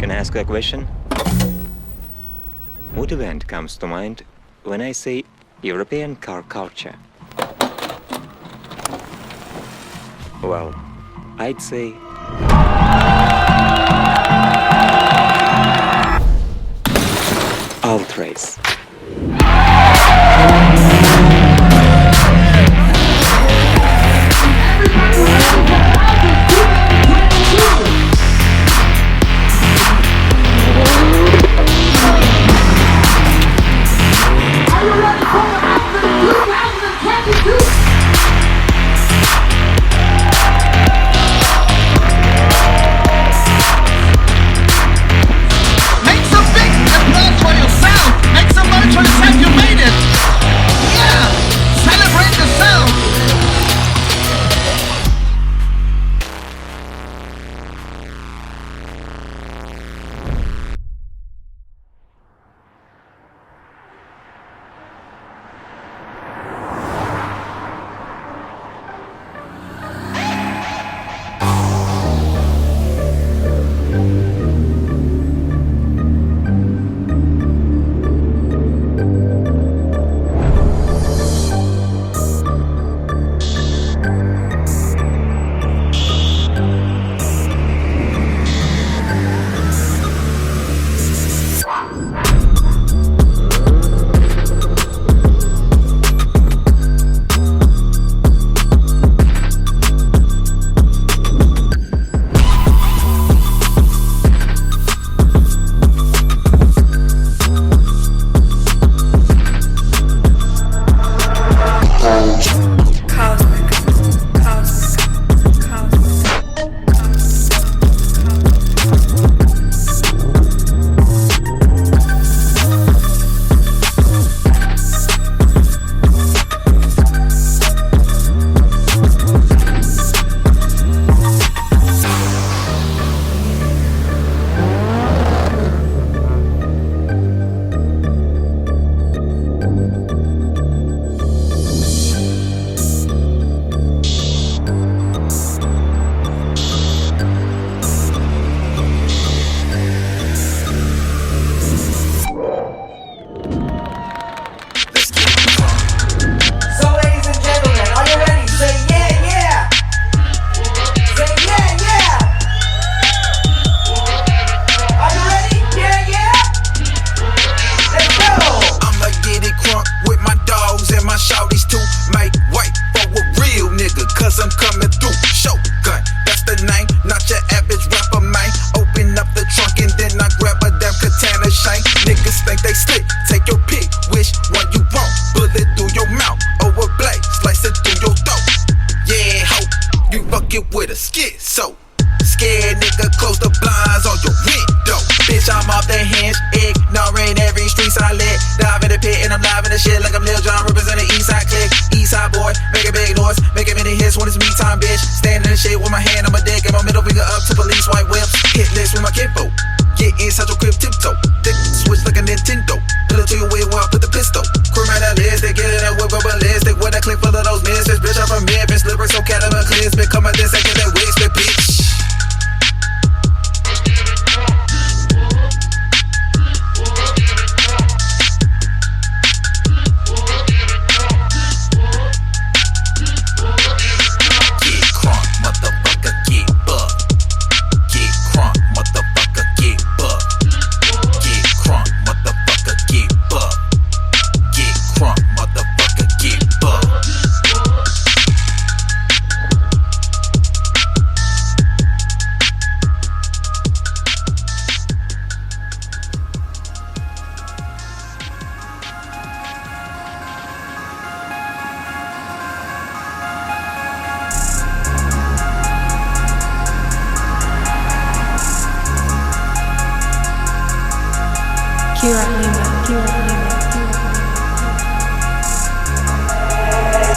Can I ask you a question? What event comes to mind when I say European car culture? Well, I'd say Ultrace.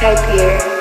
Kacper.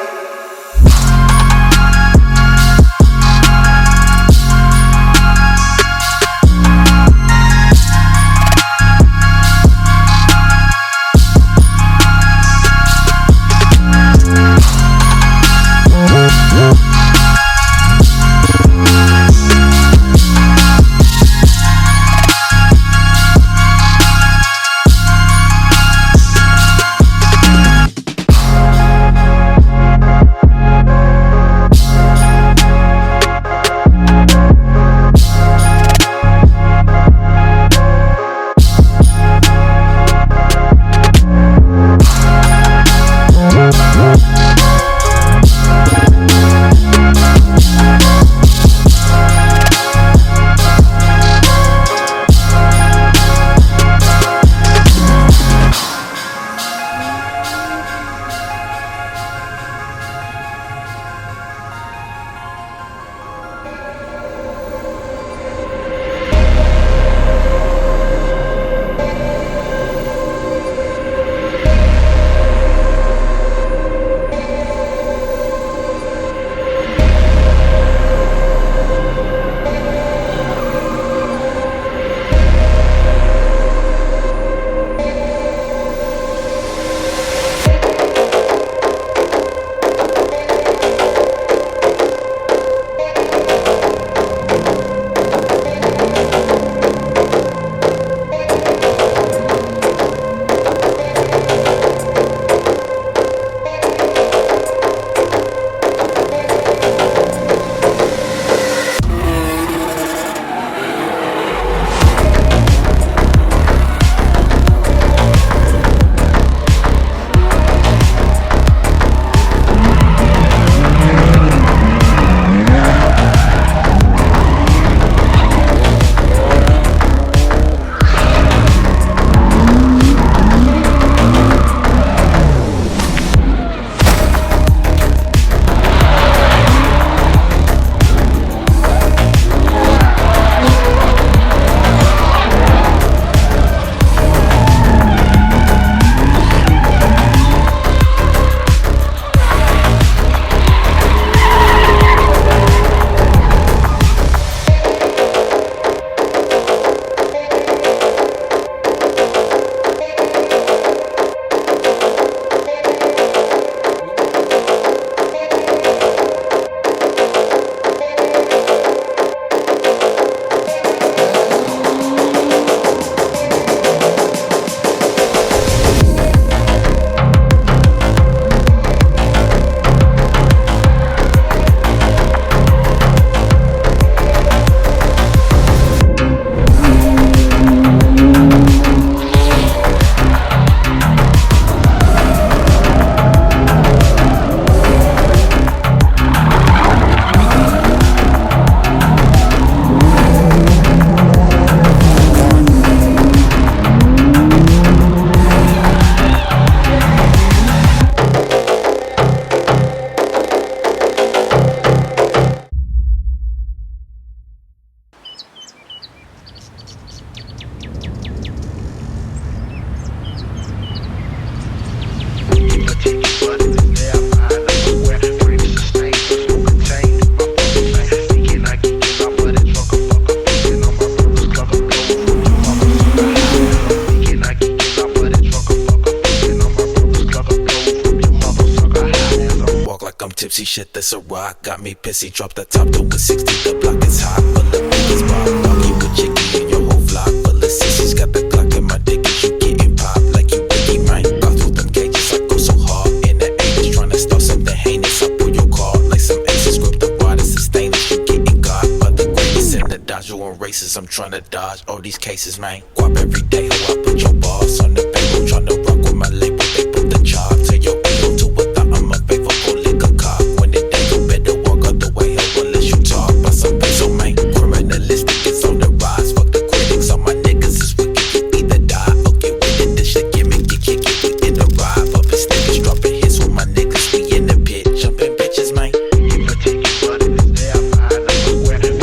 Gucci shit that's a rock. Got me pissy, drop the top to a 60. The block is hot, full of niggas rock. Doggy with chicky in your whole flock. Full of sissies, got the Glock in my dick. You getting pop like you Ricky, man. Got through them cages, I go so hard. In the English, tryna start something heinous. I pull your car like some aces. Grip the water, sustain it. You getting God by the greatest. In the Dodge, you on races. I'm tryna dodge all these cases, man. Guap every day, how I put your boss on the payroll. Tryna rock with my label. They put the job to your ego to a thought. I'm a faithful liquor cop. When it ain't go better walk out the way. Hell, unless you talk about some peso, man. Criminalistic, it's on the rise. Fuck the critics, all my niggas is wicked. You either die or get with it. This shit gimmick, you kick it. We in the ride, pumping snippets, dropping hits with my niggas. We in the pit, jumping bitches, man.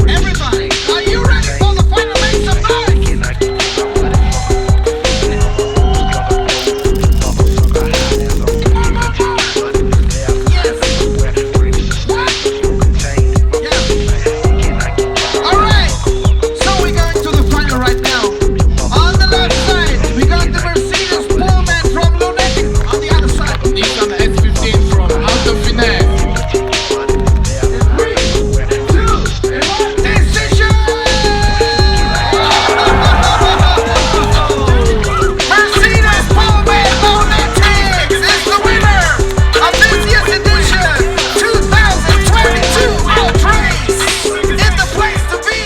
Everybody, are you ready for the final make some noise? Alright, so we're going to the final right now. On the left side, we got the Mercedes Pullman from Lunatic. On the other side, Nissan S15 from Out of Finesse. 3, 2, 1, decision! Mercedes Pullman Lunatic is the winner of this year's edition 2022 Ultrace. In the place to be.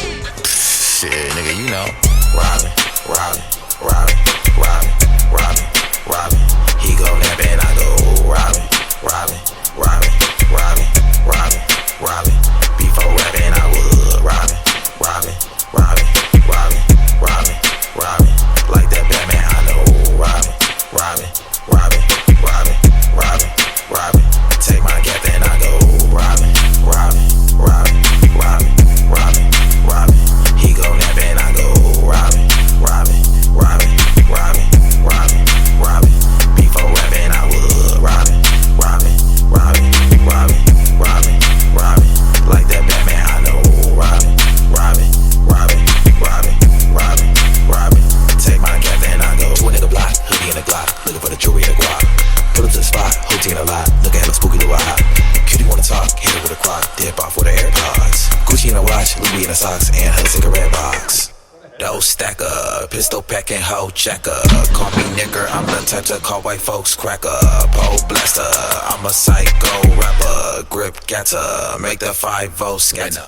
Shit, nigga, you know. Robbin, Robbin, Robbin, Robbin, Robbin, Robbin. He go nap and I go Robbin, Robbin, Robbin, Robbin, Robbin, Robbin. Before rapping I would Robbin, Robbin, Robbin, Robbin, Robbin, Robbin. Like that Batman, I know Robbin, Robbin, Robbin, Robbin, Robbin, Robbin. Take my gap and I go Robbin, Robbin, Robbin, Robbin, Robbin, Robbin. He go nap and I go Robbin, Robbin, Robbin, Robbin, Robbin, Robbin. Before rapping I would Robbin, Robbin, Robbin, Robbin, Robbin, Robbin. Like that Batman, I know Robbin, Robbin, Robbin, Robbin, Robbin, Robbin. Take my cap and I go to a nigga block, hoodie in the Glock, looking for the jewelry in the guap. Pull up to the spot, whole team in a lot, look at hella spooky to ride. Cutie wanna talk, hit her with a crock, dip off with her AirPods. Gucci in a watch, Louis in the socks, and her cigarette box. Those stacker, pistol packing, hoe checker. Call me nigger, I'm the type to call white folks cracker. Pole blaster, I'm a psycho rapper. Grip gatter, make the 5-0 scatter.